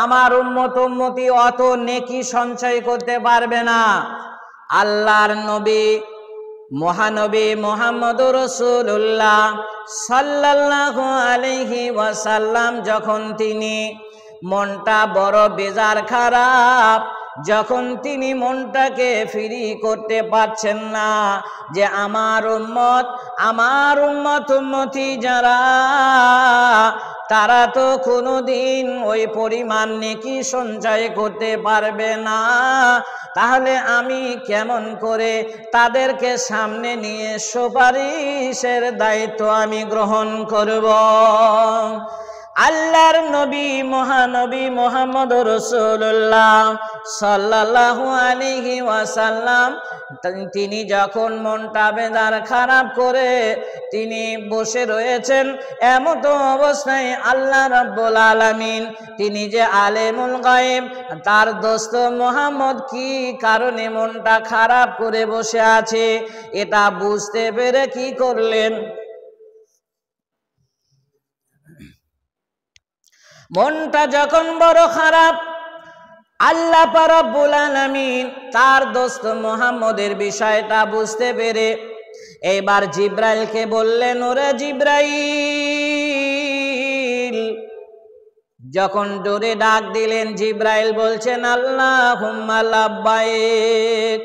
আমার উম্মতি অত নেকি সঞ্চয় করতে পারবে না। আল্লাহর নবী মহানবী মুহাম্মদুর রাসূলুল্লাহ সাল্লাল্লাহু আলাইহি ওয়াসাল্লাম যখন তিনি মনটা বড় বেজার খারাপ, যখন তিনি মনটাকে ফ্রি করতে পারছেন না যে আমার উম্মতি যারা তারা তো কোনোদিন ওই পরিমাণ নেকি সঞ্চয় করতে পারবে না, তাহলে আমি কেমন করে তাদেরকে সামনে নিয়ে সুপারিশের দায়িত্ব আমি গ্রহণ করব। আল্লাহর নবী মহানবী মুহাম্মদুর রাসূলুল্লাহ সাল্লাল্লাহু আলাইহি ওয়াসাল্লাম তিনি যখন মনটা বেজার খারাপ করে তিনি বসে রয়েছেন, এমত অবস্থায় আল্লাহ রাব্বুল আলামিন তিনি যে আলেমুল গায়েব, তার দোস্ত মুহাম্মদ কি কারণে মনটা খারাপ করে বসে আছে এটা বুঝতে পেরে কি করলেন, মনটা যখন বড় খারাপ, আল্লাহ পাক রব্বুল আলামিন তার দোস্ত মুহাম্মদের বিষয়টা বুঝতে পেরে এবার জিব্রাইলকে বললেন, ওরে জিব্রাইল, যখন জোরে ডাক দিলেন জিব্রাইল বলছেন আল্লাহুম্মা লাব্বাইক,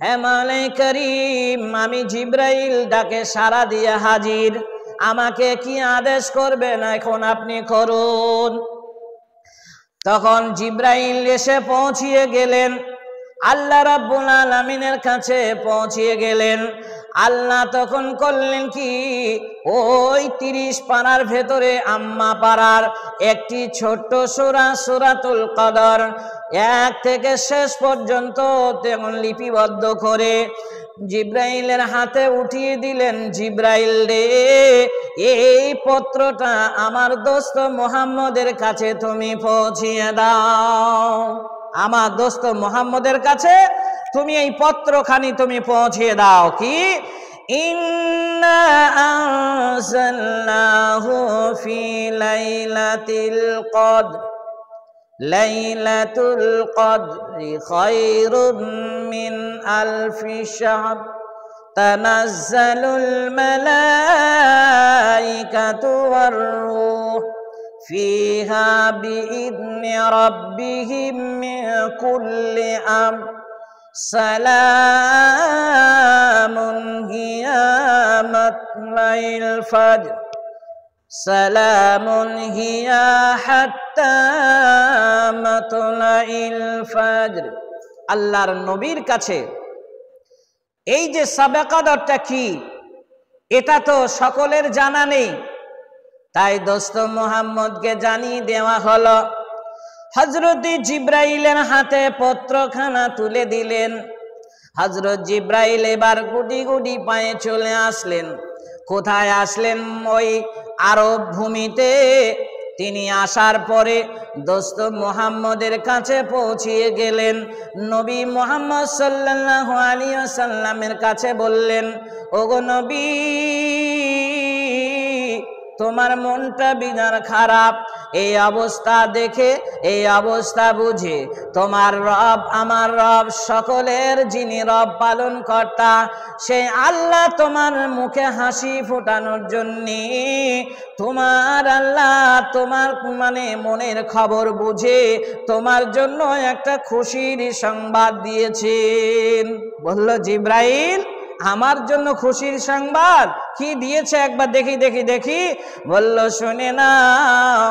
হে মাওলাই করিম আমি জিব্রাইল ডাকে সাড়া দিয়ে হাজির, আমাকে কি আদেশ করবেন এখন আপনি করুন। তখন জিব্রাইল এসে পৌঁছিয়ে গেলেন, আল্লাহ রাব্বুল আলামিনের কাছে পৌঁছিয়ে গেলেন। আল্লাহ তখন করলেন কি, ওই 30 পারার ভেতরে আম্মা পারার একটি ছোট্ট সূরা সূরাতুল কদর 1 থেকে শেষ পর্যন্ত তেমন লিপিবদ্ধ করে জিব্রাইলের হাতে উঠিয়ে দিলেন। জিব্রাইল রে, এই পত্রটা আমার দোস্ত মুহাম্মদের কাছে তুমি পৌঁছিয়ে দাও, আমার দোস্ত মুহাম্মদের কাছে তুমি এই পত্রখানি তুমি পৌঁছিয়ে দাও। কি, ইন্না আনজালনাহু ফি লাইলাতিল কদর, লাইলাতুল কদরি খায়রুম মিন আলফি শাহর, তানাজ্জালুল মালাইকাতু ওয়ার রূহ ফিহা বিইذনি রাব্বিহিম মিন কুল্লি আমর, সালামুন হিয়া মাতলাইল ফাজর, সালামুন হিয়া হাত্তা মাতলাইল ফাজর। আল্লাহর নবীর কাছে এই যে সাবে কদরটা কি, এটা তো সকলের জানা নেই, তাই দোস্ত মুহাম্মদকে জানিয়ে দেওয়া হলো। হযরত জিব্রাইলের হাতে পত্রখানা তুলে দিলেন। হযরত জিব্রাইল এবার গুটি গুটি পায়ে চলে আসলেন। কোথায় আসলেন? ওই আরব ভূমিতে। তিনি আসার পরে দোস্ত মুহাম্মদের কাছে পৌঁছিয়ে গেলেন। নবী মুহাম্মদ সাল্লাল্লাহু আলাইহি ওয়াসাল্লামের কাছে বললেন, ওগো নবী, তোমার মনটা বিজার খারাপ, এই অবস্থা দেখে, এই অবস্থা বুঝে তোমার রব, আমার রব, সকলের যিনি রব পালন কর্তা, সেই আল্লাহ তোমার মুখে হাসি ফোটানোর জন্য তোমার আল্লাহ তোমার মনের খবর বুঝে তোমার জন্য একটা খুশির সংবাদ দিয়েছেন। বলল জিব্রাইল, আমার জন্য খুশির সংবাদ কি দিয়েছে একবার দেখি। বলল, শুনে নাও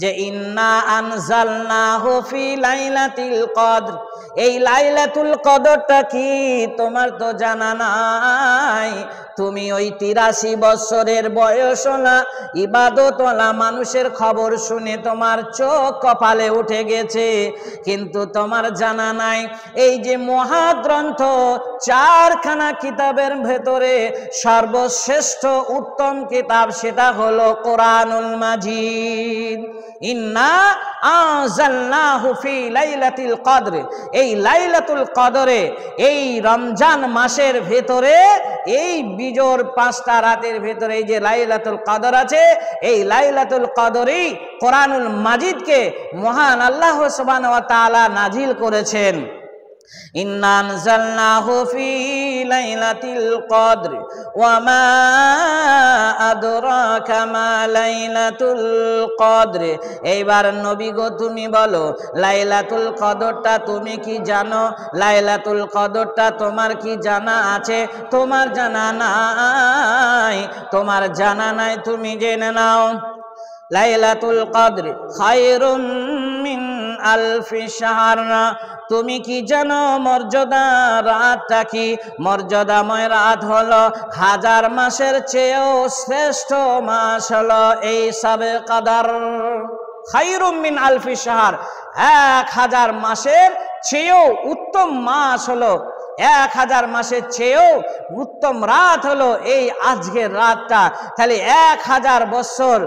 যে ইন্না আনজালনাহু ফি লাইলাতিল কদর, এই লাইলাতুল কদরটা কি তোমার তো জানা নাই। তুমি ওই 83 বছরের বয়সওয়ালা ইবাদতওয়ালা মানুষের খবর শুনে তোমার চোখ কপালে উঠে গেছে, কিন্তু তোমার জানা নাই এই যে মহাগ্রন্থ 4খানা কিতাবের ভেতরে সর্বশ্রেষ্ঠ উত্তম কিতাব সেটা হলো কোরআনুল মাজিদ। ইন্না আনজালনাহু ফি লাইলাতুল কদর, এই লাইলাতুল কদরে, এই রমজান মাসের ভেতরে, এই বিজোড় 5টা রাতের ভেতরে এই যে লাইলাতুল কদর আছে, এই লাইলাতুল কদরই কোরআনুল মাজিদকে মহান আল্লাহ সুবহানাহু ওয়া তাআলা নাজিল করেছেন। ইন্না আনজালনাহু ফি লাইলাতিল কদর ওয়া মা আদরাকা মা লাইলাতুল কদর। এইবার নবী গো তুমি বলো লাইলাতুল কদরটা তুমি কি জানো? লাইলাতুল কদরটা তোমার কি জানা আছে? তোমার জানা নাই, তোমার জানা নাই, তুমি জেনে নাও। লাইলাতুল কদর খায়রুম মিন আলফি শাহর। তুমি কি জানো মর্যাদা রাতটা কি? মর্যাদাময় রাত হলো 1000 মাসের চেয়েও শ্রেষ্ঠ মাস হলো এই শবে কদর। খায়রুম মিন আলফি শাহর, 1000 মাসের চেয়েও উত্তম মাস হলো, 1000 মাসের চেয়েও উত্তম রাত হলো এই আজকের রাতটা। তাহলে 1000 বছর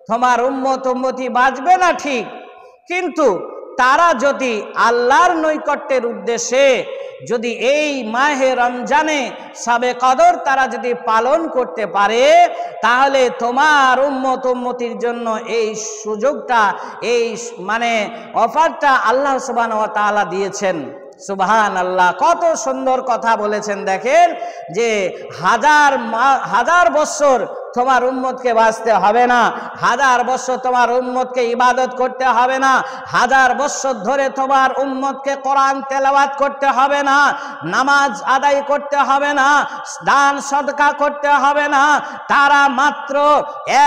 তোমার উম্মত উম্মতি বাঁচবে না ঠিক, কিন্তু তারা যদি আল্লাহর নৈকট্যের উদ্দেশ্যে যদি এই মাহে রমজানে শবে কদর তারা যদি পালন করতে পারে, তাহলে তোমার উম্মত উম্মতির জন্য এই সুযোগটা, এই মানে অফারটা আল্লাহ সুবহানাহু ওয়া তাআলা দিয়েছেন। সুবহানাল্লাহ, কত সুন্দর কথা বলেছেন। দেখেন যে 1000 বছর তোমার উম্মতকে বাঁচতে হবে না, 1000 বছর তোমার উম্মতকে ইবাদত করতে হবে না, 1000 বছর ধরে তোমার উম্মতকে কোরআন তেলাওয়াত করতে হবে না, নামাজ আদায় করতে হবে না, দান সদকা করতে হবে না। তারা মাত্র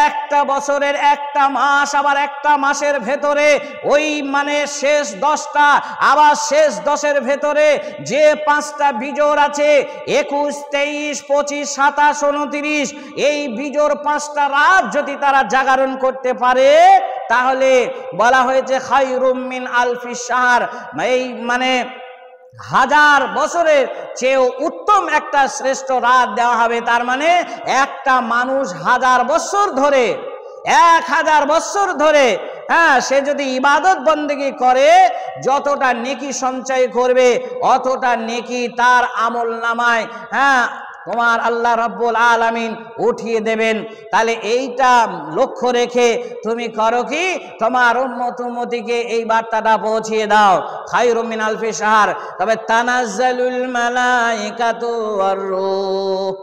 একটা বছরের একটা মাস, আবার একটা মাসের ভেতরে ওই মানে শেষ 10টা, আবার শেষ 10-এর ভেতরে যে 5টা বিজোড় আছে 21, 23, 25, 27, 29, এই বিজোড় 5টা রাত যদি তারা জাগরণ করতে পারে, তাহলে বলা হয়েছে খায়রুম মিন আলফি শাহর, এই মানে 1000 বছরের চেয়েও উত্তম একটা শ্রেষ্ঠ রাত দেওয়া হবে। তার মানে একটা মানুষ 1000 বছর ধরে, 1000 বছর ধরে সে যদি ইবাদত বন্দেগী করে, যতটা নেকি সঞ্চয় করবে অতটা নেকি তার আমল নামায় তোমার আল্লাহ রাব্বুল আলামিন উঠিয়ে দেবেন। তাহলে এইটা লক্ষ্য রেখে তুমি করো কি, তোমার উম্মত উম্মতিকে এই বার্তাটা পৌঁছিয়ে দাও। খায়রুম মিন আলফি শাহর। তবে তানাজ্জালুল মালাইকাতু ওয়ার রূহ,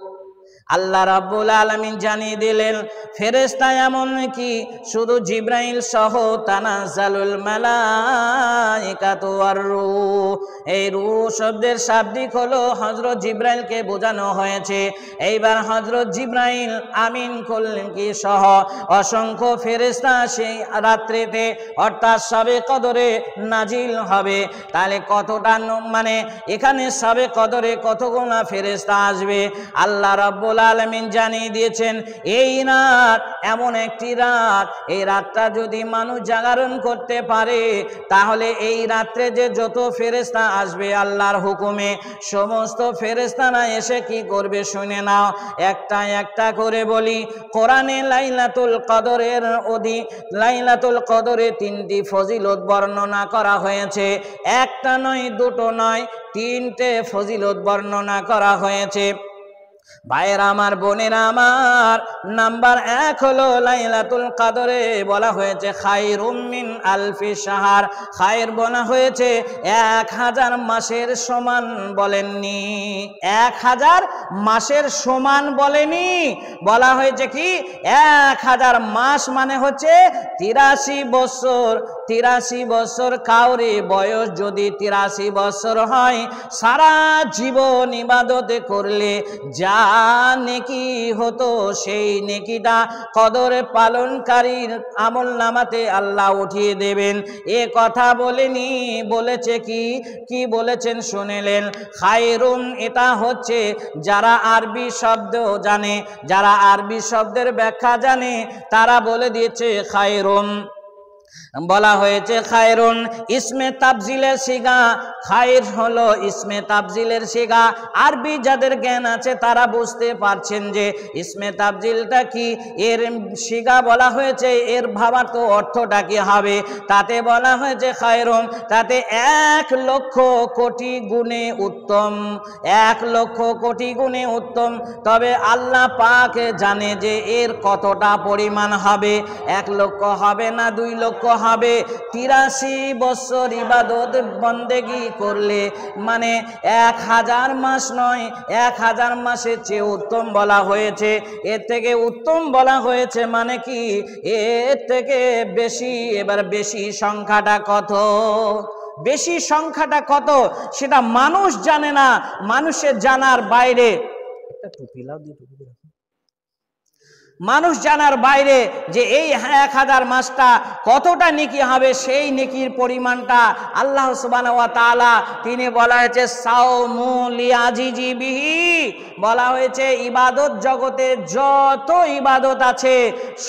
আল্লাহ রাব্বুল আলামিন জানিয়ে দিলেন ফেরেশতা এমন কি শুধু জিবরাইল সহ তানাজ্জালুল মালাইকাতু ওয়ার রূহ, এই রূহ শব্দের শাব্দিক হলো হযরত জিবরাইলকে বোঝানো হয়েছে। এইবার হযরত জিবরাইল আমিন করলেন কি সহ অসংখ্য ফেরেশতা সেই রাত্রিতে অর্থাৎ শবে কদরে নাজিল হবে। তাহলে কতটা মানে এখানে শবে কদরে কতগুলো ফেরেশতা আসবে আল্লাহ রাব্বুল আলামিন জানিয়ে দিয়েছেন। এই রাত এমন একটি রাত, এই রাতটা যদি মানুষ জাগরণ করতে পারে, তাহলে এই রাত্রে যে যত ফেরেশতা আসবে আল্লাহর হুকুমে, সমস্ত ফেরেশতারা এসে কি করবে শুনে নাও। একটা একটা করে বলি। কোরআনে লাইলাতুল কদরের লাইলাতুল কদরে 3টি ফজিলত বর্ণনা করা হয়েছে। একটা নয়, দুটো নয়, 3টে ফজিলত বর্ণনা করা হয়েছে। ভাইয়েরা আমার, বোনেরা আমার, নাম্বার 1 হলো লাইলাতুল কদরে বলা হয়েছে খায়রুম মিন আলফি শাহর। খায়র বলা হয়েছে 1000 মাসের সমান বলেননি, 1000 মাসের সমান বলেনি, বলা হয়েছে কি 1000 মাস মানে হচ্ছে 83 বছর। 83 বছর, কাউরে বয়স যদি 83 বছর হয়, সারা জীবন ইবাদতে করলে যা নেকি হতো সেই নেকিটা কদরে পালনকারীর আমল নামাতে আল্লাহ উঠিয়ে দেবেন। এ কথা বলেনি, বলেছে কি বলেছেন শুনেলেন। খায়রুম এটা হচ্ছে যারা আরবি শব্দ জানে, যারা আরবি শব্দের ব্যাখ্যা জানে, তারা বলে দিয়েছে খায়রুম বলা হয়েছে খায়রুন ইসমে তাবজিলের সিগা, খায়র হলো ইসমে তাবজিলের সিগা। আরবি যাদের জ্ঞান আছে তারা বুঝতে পারছেন যে ইসমে তাবজিলটা কি, এর সিগা বলা হয়েছে, এর ভাবার্থ অর্থটা কি হবে। তাতে বলা হয়েছে খায়রুন, তাতে 1,00,000 কোটি গুণে উত্তম, 1,00,000 কোটি গুণে উত্তম। তবে আল্লাহ পাক জানে যে এর কতটা পরিমাণ হবে, 1,00,000 হবে না 2,00,000 হবে। 83 বছর ইবাদত বন্দেগি করলে মানে 1000 মাস নয়, 1000 মাসের চেয়ে উত্তম বলা হয়েছে। এর থেকে উত্তম বলা হয়েছে মানে কি, এর থেকে বেশি। এবার বেশি সংখ্যাটা কত, বেশি সংখ্যাটা কত সেটা মানুষ জানে না, মানুষের জানার বাইরে। একটা টুপি লাও দিয়ে টুপি রাখো। মানুষ জানার বাইরে যে এই 1000 মাসটা কতটা নেকি হবে, সেই নেকির পরিমাণটা আল্লাহ সুবহানাহু ওয়া তাআলা তিনি বলা হয়েছে সাওমু লিআজিজি বিহি, বলা হয়েছে ইবাদত জগতে যত ইবাদত আছে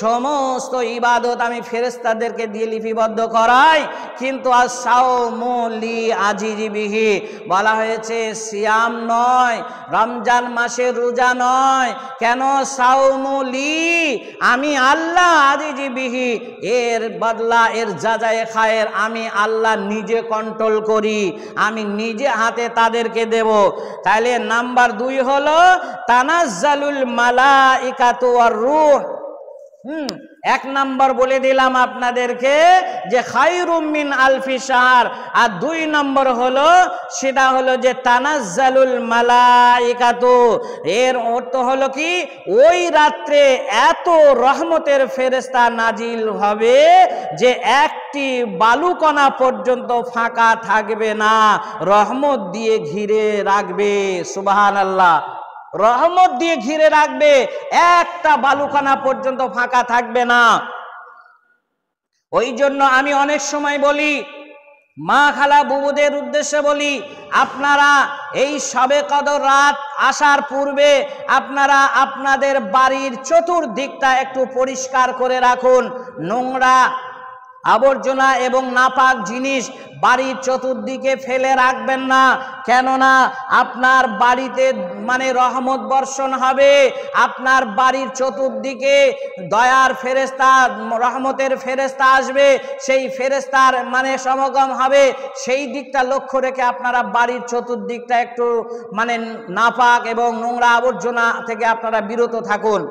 সমস্ত ইবাদত আমি ফেরেশতাদেরকে দিয়ে লিপিবদ্ধ করাই, কিন্তু সাওমু লিআজিজি বিহি বলা হয়েছে সিয়াম নয়, রমজান মাসের রোজা নয়। কেন? সাওমু লি, আমি আল্লাহ আজিজি বিহি, এর বদলা এর জাযায়ে খায়ের আমি আল্লাহ নিজে কন্ট্রোল করি, আমি নিজে হাতে তাদেরকে দেব। তাহলে নাম্বার 2 হলো তানাজ্জালুল মালাইকাতু ওয়ার রূহ। 1 নাম্বার বলে দিলাম আপনাদেরকে যে খায়রুম মিন আলফি শাহর, আর 2 নম্বর হলো সেটা হলো যে তানাজ্জালুল মালাইকাতু। এর অর্থ হলো কি, ওই রাত্রে এত রহমতের ফেরেশতা নাজিল হবে যে একটি বালুকণা পর্যন্ত ফাঁকা থাকবে না, রহমত দিয়ে ঘিরে রাখবে। সুবহানাল্লাহ, রহমত দিয়ে ঘিরে রাখবে, একটা বালুকণা পর্যন্ত ফাঁকা থাকবে না। ওই জন্য আমি অনেক সময় বলি, মা খালা বুবুদের উদ্দেশ্যে বলি, আপনারা এই শবে কদর রাত আসার পূর্বে আপনারা আপনাদের বাড়ির চতুর্দিকটা একটু পরিষ্কার করে রাখুন। নোংরা আবর্জনা এবং নাপাক জিনিস বাড়ির চতুর্দিকে ফেলে রাখবেন না, কেননা আপনার বাড়িতে মানে রহমত বর্ষণ হবে, আপনার বাড়ির চতুর্দিকে দয়ার ফেরেশতা রহমতের ফেরেশতা আসবে, সেই ফেরেশতার মানে সমাগম হবে। সেই দিকটা লক্ষ্য রেখে আপনারা বাড়ির চতুর্দিকটা একটু মানে নাপাক এবং নোংরা আবর্জনা থেকে আপনারা বিরত থাকুন।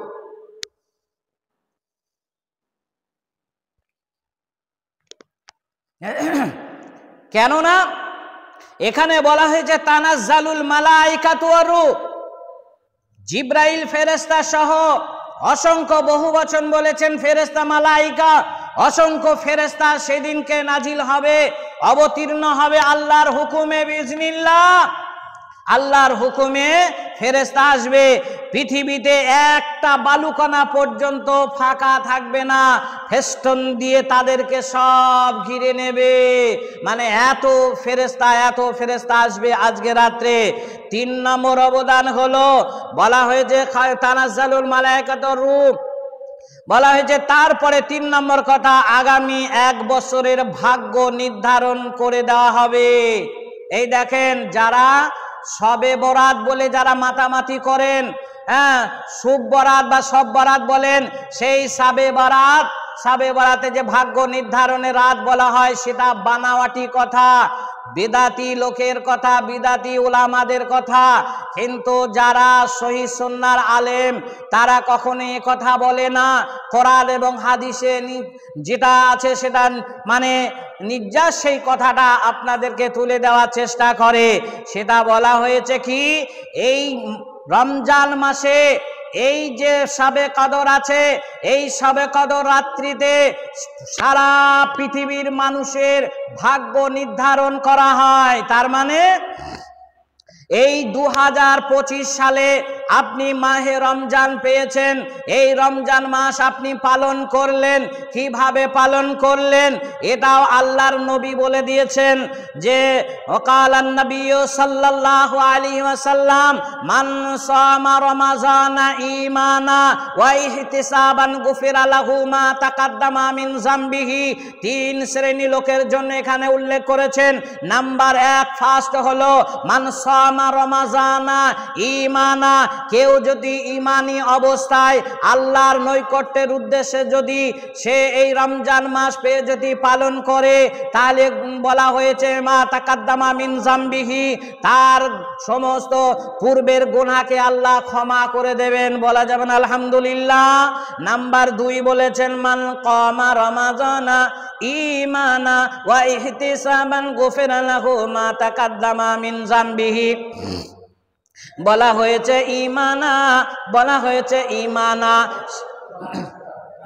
কেননা এখানে বলা হয়েছে তানাজ্জালুল মালাইকাতু ওয়ার রূহ, জিব্রাইল ফেরেশতা সহ অসংখ্য বহুবচন বলেছেন ফেরেশতা মালাইকা, অসংখ্য ফেরেশতা সেদিনকে নাজিল হবে, অবতীর্ণ হবে আল্লাহর হুকুমে বিইজনিল্লাহ। আল্লাহর হুকুমে ফেরেশতা আসবে, পৃথিবীতে একটা বালুকণা পর্যন্ত ফাঁকা থাকবে না, ফেস্টন দিয়ে তাদেরকে সব ঘিরে নেবে। মানে এত ফেরেশতা আসবে আজকে রাত্রে। 3 নম্বর অবদান হলো বলা হয়েছে তানাজ্জালুল মালাইকাতুর রূহ, বলা হয়েছে তারপরে 3 নম্বর কথা, আগামী 1 বছরের ভাগ্য নির্ধারণ করে দেওয়া হবে। এই দেখেন, যারা শবে বরাত বলে যারা মাতামাতি করেন, শুভ বরাত বা সব বরাত বলেন, সেই শবে বরাতে যে ভাগ্য নির্ধারণের রাত বলা হয় সেটা বানাওয়াটি কথা, বিদাতি লোকের কথা, বিদাতি উলামাদের কথা। কিন্তু যারা সহিহ সুন্নাহর আলেম তারা কখনো এ কথা বলে না। কোরআন এবং হাদিসে যেটা আছে সেটা মানে নির্যাস সেই কথাটা আপনাদেরকে তুলে দেওয়ার চেষ্টা করে। সেটা বলা হয়েছে কি, এই রমজান মাসে এই যে শবে কদর আছে, এই শবে কদর রাত্রিতে সারা পৃথিবীর মানুষের ভাগ্য নির্ধারণ করা হয়। তার মানে এই 2025 সালে আপনি মাহে রমজান পেয়েছেন, এই রমজান মাস আপনি পালন করলেন, কিভাবে পালন করলেন এটাও আল্লাহর নবী বলে দিয়েছেন যে ওয়াকালান নবী সাল্লাল্লাহু আলাইহি ওয়াসাল্লাম মান সামা রমাযানা ঈমানা ওয়া ইহতিসাবান গুফিরা লাহু মা তাকাদ্দামা মিন যামবিহি। তিন শ্রেণী লোকের জন্য এখানে উল্লেখ করেছেন। নাম্বার 1 ফার্স্ট হলো মান সামা রমাযানা ঈমানা, কেউ যদি ঈমানি অবস্থায় আল্লাহর নৈকট্যের উদ্দেশ্যে যদি সে এই রমজান মাস পেয়ে যদি পালন করে, তাহলে বলা হয়েছে মা তাকাদ্দামা মিন যামবিহি, তার সমস্ত পূর্বের গুনাহকে আল্লাহ ক্ষমা করে দেবেন। বলা যাবে না আলহামদুলিল্লাহ। নাম্বার 2 বলেছেন মান কামা রমাযানা ঈমানা ওয়া ইহতিসাবান গুফিরা লাহু মা তাকাদ্দামা মিন যামবিহি। বলা হয়েছে ঈমানা, বলা হয়েছে ঈমানা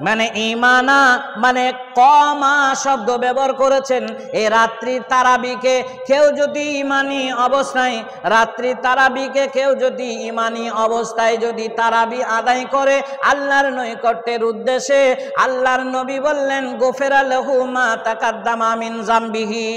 মানে ঈমানা মানে কমা শব্দ ব্যবহার করেছেন। এই রাত্রি তারাবিকে কেউ যদি ঈমানি অবস্থায়, রাত্রি তারাবিকে কেউ যদি ঈমানি অবস্থায় যদি তারাবি আদায় করে আল্লাহর নৈকট্যের উদ্দেশ্যে, আল্লাহর নবী বললেন গুফিরা লাহু মা তাকাদ্দামা মিন যামবিহি,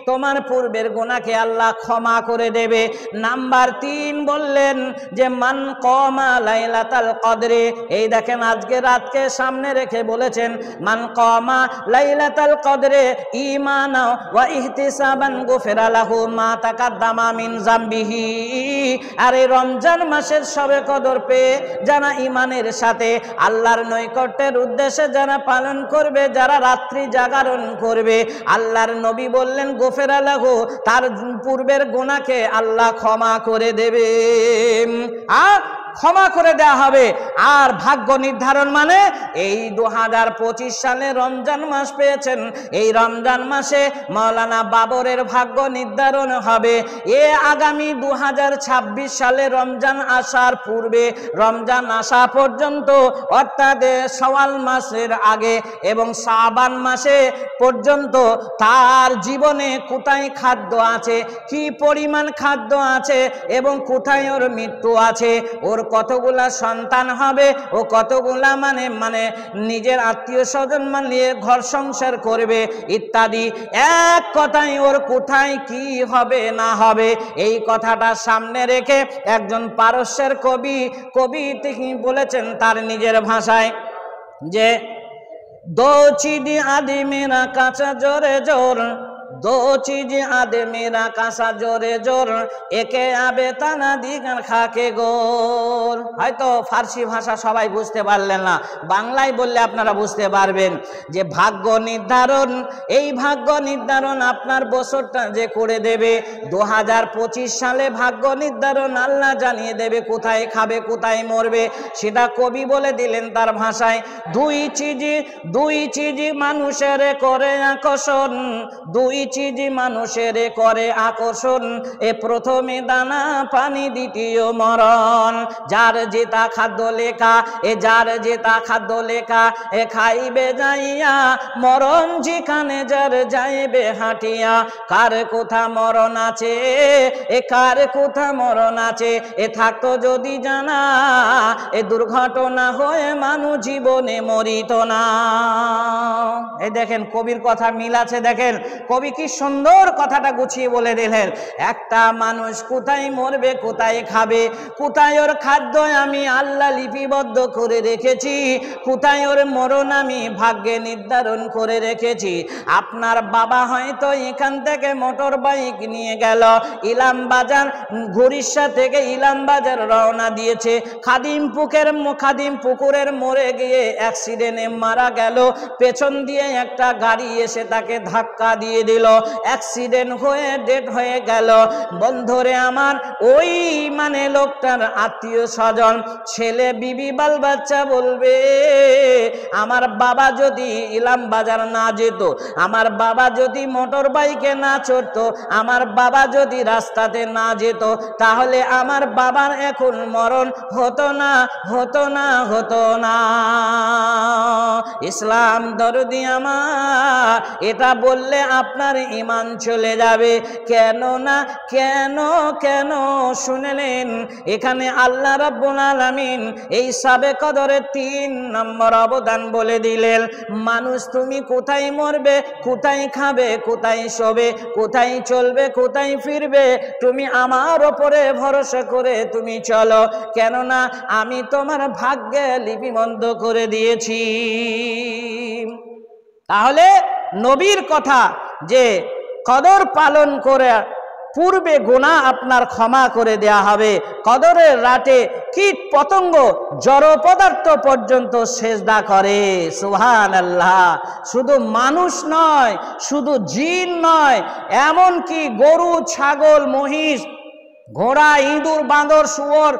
তোমার পূর্বের গুনাহকে আল্লাহ ক্ষমা করে দেবে। নাম্বার 3 বললেন যে মান কমা লাইলাতাল কদরে, এই দেখেন আজকে রাতকে সামনে রেখে বলেছেন মান কামা লাইলাতাল কদরে ঈমানা ওয়া ইহতিসাবান গুফিরা লাহু মা তাকাদ্দামা মিন যামবিহি। আর এই রমজান মাসের শবে কদর পেয়ে যারা ঈমানের সাথে আল্লাহর নৈকট্যের উদ্দেশ্যে যারা পালন করবে, যারা রাত্রি জাগরণ করবে, আল্লাহর নবী বললেন গুফিরা লাহু, তার পূর্বের গুনাহকে আল্লাহ ক্ষমা করে দেবে, আর ক্ষমা করে দেওয়া হবে। আর ভাগ্য নির্ধারণ মানে এই 2025 সালে রমজান মাস পেয়েছেন, এই রমজান মাসে মাওলানা বাবরের ভাগ্য নির্ধারণ হবে। আগামী 2026 সালে রমজান আসার পূর্বে, রমজান আসা পর্যন্ত অর্থাৎ শাওয়াল মাসের আগে এবং শাবান মাসে পর্যন্ত তার জীবনে কোথায় খাদ্য আছে, কি পরিমাণ খাদ্য আছে এবং কোথায় ওর মৃত্যু আছে, ওর কতগুলা সন্তান হবে, ও কতগুলা মানে নিজের আত্মীয় স্বজন নিয়ে ঘর সংসার করবে ইত্যাদি, এক কথায় ওর কোথায় কি হবে না হবে, এই কথাটা সামনে রেখে একজন পারস্যের কবি তিনি বলেছেন তার নিজের ভাষায় যে দো চিজ আদমিরা কাঁচা জোরে জোর, दो चीज आदमीरा कासा जोरे जोर एके आबे ताना दिगान खाके गोर। হয়তো ফার্সি ভাষা সবাই বুঝতে পারলেন না, বাংলায় বললে আপনারা বুঝতে পারবেন যে ভাগ্য নির্ধারণ, এই ভাগ্য নির্ধারণ আপনার বছরটা যে করে দেবে 2025 সালে ভাগ্য নির্ধারণ আল্লাহ জানিয়ে দেবে কোথায় খাবে কোথায় মরবে, সেটা কবি বলে দিলেন তার ভাষায়। দুই চিজ মানুষের করে আকর্ষণ, দুই চিজ মানুষের করে আকর্ষণ, এ প্রথমে দানা পানি দ্বিতীয় মরণ। যার যেটা খাদ্য লেখা, এ যার যেটা খাদ্য লেখা এ খাইবে যাইয়া, মরণ যেখানে যার যাইবে হাঁটিয়া। কার কোথা মরণ আছে, এ কার কোথা মরণ আছে, এ থাকতো যদি জানা, এ দুর্ঘটনা হয়ে মানুষ জীবনে মরিত না। এই দেখেন কবির কথা মিল আছে, দেখেন কবি কি সুন্দর কথাটা গুছিয়ে বলে দিলেন। একটা মানুষ কোথায় মরবে, কোথায় খাবে, কোথায় ওর খাদ্য আমি আল্লাহ লিপিবদ্ধ করে রেখেছি, কোথায় ওর মরণ আমি ভাগ্যে নির্ধারণ করে রেখেছি। আপনার বাবা হয়তো এখান থেকে মোটর বাইক নিয়ে গেল ইলাম বাজার, ঘুরিষ্যা থেকে ইলাম বাজার রওনা দিয়েছে, খাদিম পুকুরের মোড়ে গিয়ে অ্যাক্সিডেন্টে মারা গেল, পেছন দিয়ে একটা গাড়ি এসে তাকে ধাক্কা দিয়ে দিল, অ্যাক্সিডেন্ট হয়ে ডেড হয়ে গেল। বন্ধুরে আমার, ওই লোকটার আত্মীয় স্বজন, ছেলে বিবি বাল বাচ্চা বলবে আমার বাবা যদি ইলাম বাজার না যেত, আমার বাবা যদি মোটর বাইকে না চড়তো, আমার বাবা যদি রাস্তাতে না যেত, তাহলে আমার বাবার এখন মরণ হতো না, হতো না, হতো না। ইসলাম দরদি আমার, এটা বললে আপনার আপনার ঈমান চলে যাবে। কেন না কেন কেন শুনলেন, এখানে আল্লাহ রাব্বুল আলামিন এই শাবে কদরের 3 নম্বর অবদান বলে দিলেন। মানুষ তুমি কোথায় মরবে, কোথায় খাবে, কোথায় শোবে, কোথায় চলবে, কোথায় ফিরবে, তুমি আমার ওপরে ভরসা করে তুমি চলো, কেননা আমি তোমার ভাগ্যে লিপিবদ্ধ করে দিয়েছি। তাহলে নবীর কথা যে কদর পালন করে পূর্বে গুনাহ আপনার ক্ষমা করে দেয়া হবে। কদরের রাতে কীট পতঙ্গ জড় পদার্থ পর্যন্ত সেজদা করে। সুবহানাল্লাহ। শুধু মানুষ নয়, শুধু জিন নয়, এমনকি গরু, ছাগল, মহিষ, ঘোড়া, ইঁদুর, বাঁদর, শুয়োর,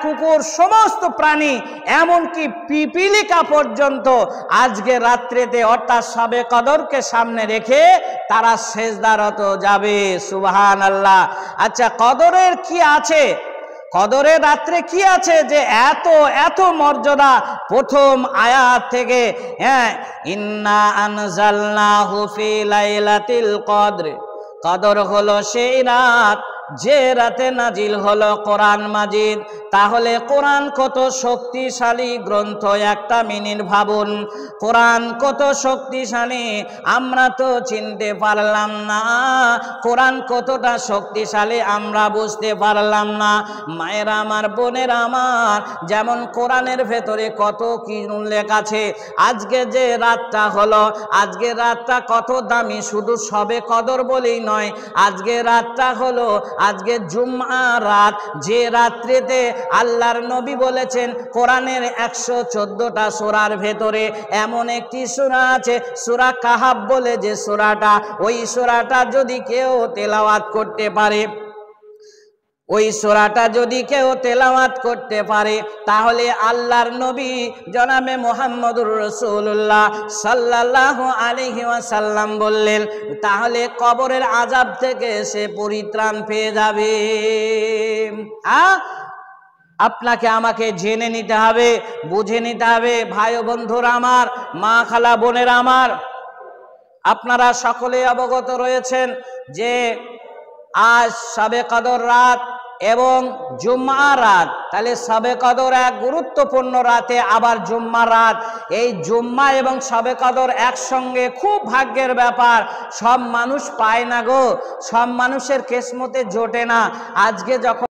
কুকুর, সমস্ত প্রাণী, এমনকি পিপিলিকা পর্যন্ত আজকে রাত্রিতে অর্থাৎ শবে কদরকে সামনে রেখে তারা সেজদারত যাবে। সুবহানাল্লাহ। আচ্ছা, কদরের কি আছে, কদরের রাত্রে কি আছে যে এত এত মর্যাদা? প্রথম আয়াত থেকে, ইন্না আনজালনাহু ফি লাইলাতিল কদর, কদর হলো সেই রাত যে রাতে নাজিল হলো কোরআন মাজিদ। তাহলে কোরআন কত শক্তিশালী গ্রন্থ, একটা মিনিট ভাবুন, কোরআন কত শক্তিশালী আমরা তো চিনতে পারলাম না। কোরআন কতটা শক্তিশালী আমরা বুঝতে পারলাম না। মায়েরা আমার, বোনেরা আমার, যেমন কোরআনের ভেতরে কত কি উল্লেখ আছে। আজকে যে রাতটা হলো, আজকে রাতটা কত দামি, শুধু শবে কদর বলেই নয়, আজকে রাতটা হলো আজকে জুমআ রাত, যে রাত্রিতে আল্লাহর নবী বলেছেন কোরআনের 114টা সূরার ভেতরে এমন একটি সূরা আছে, সূরা কাহাফ বলে যে সূরাটা, ওই সূরাটা যদি কেউ তেলাওয়াত করতে পারে, ওই সূরাটা যদি কেউ তেলাওয়াত করতে পারে, তাহলে আল্লাহর নবী জনাবে মুহাম্মদুর রাসূলুল্লাহ সাল্লাল্লাহু আলাইহি ওয়াসাল্লাম বললেন, তাহলে কবরের আযাব থেকে সে পরিত্রাণ পেয়ে যাবে। আপনাকে আমাকে জেনে নিতে হবে, বুঝে নিতে হবে। ভাই ও বন্ধুরা আমার, মা খালা বোনেরা আমার, আপনারা সকলে অবগত রয়েছেন যে আজ শবে কদর রাত এবং জুম্মা রাত। তাহলে শবে কদর এক গুরুত্বপূর্ণ রাতে, আবার জুম্মা রাত। এই জুম্মা এবং শবে কদর একসঙ্গে, খুব ভাগ্যের ব্যাপার। সব মানুষ পায় না গো, সব মানুষের কিসমতে জোটে না। আজকে যখন